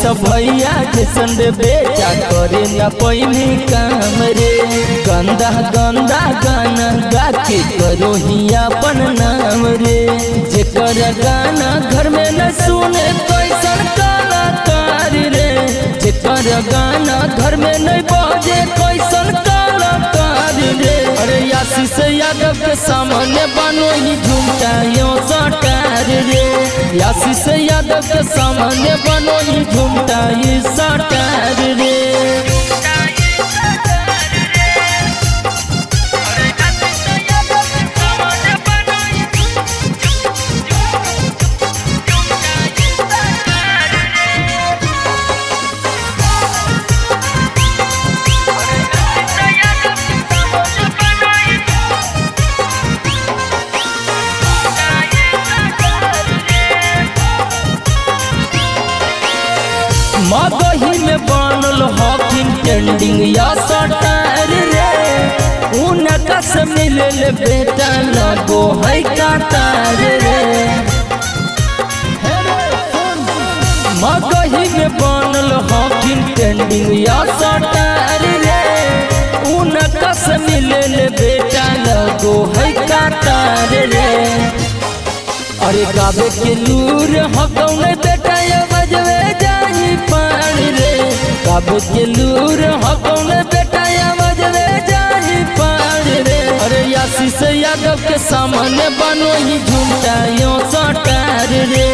सब भैया जैसन रे बेटा करे न पैनी काम रे। गंदा गंदा गाना गा के करो ही अपन नाम रे। जेकर गाना घर में न सुने कैसन कलाकार रे। जेकर गाना घर में नहीं बजे कैसन कलाकार रे। अरे आशीष यादव के सामने बनो ही झुमटा यो सटार रे। आशीष यादव के सामने बनो ही झुमटा ये सटार रे। मगही में बनल हॉकिंग ट्रेंडिंग या सटार रे। उनका से मिले बेटा लगो है कतार रे। मगही में बनल हॉकिंग ट्रेंडिंग या सटार रे। उनका से मिले बेटा लगो है कतार रे। अरे गावे के लूर हकौन बेटा ये बजवे जाई पार रे। गावे के लूर हकौन बेटा ये बजवे जाई पार रे। अरे आशीष यादव के सामने बनो ही झुमटा यो सटार रे।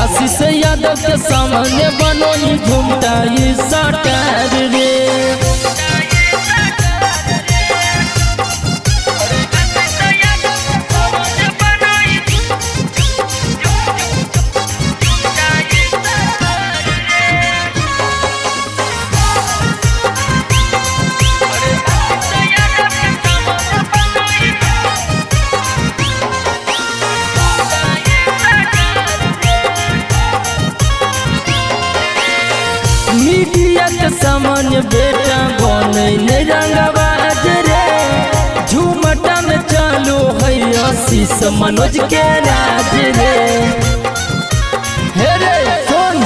आशीष यादव के सामने बनो ही झुमटा ये सटार रे। मीडिया के सामान्य बेटा बने रंगबाज रे। झूमटा में चालू है आशीष मनोज के राज रे। हे रे सुन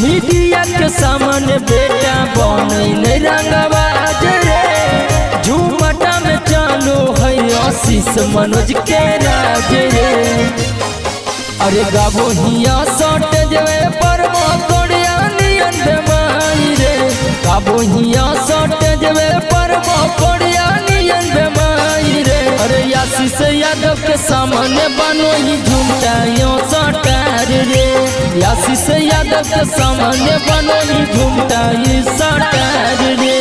मीडिया के सामान्य बेटा बने रंगबाज रे। झूमटा में चालू है आशीष मनोज के राज रे। अरे गाबो हिया सट जवे पर मोकड़िया नियन बेमारी रे। गाबो हिया सट जवे पर मोकड़िया नियन बेमारी रे। अरे आशीष यादव के सामने बनो ही झुमटा यो सटार रे। आशीष यादव के सामने बनो ही झुमटा ये सटार रे।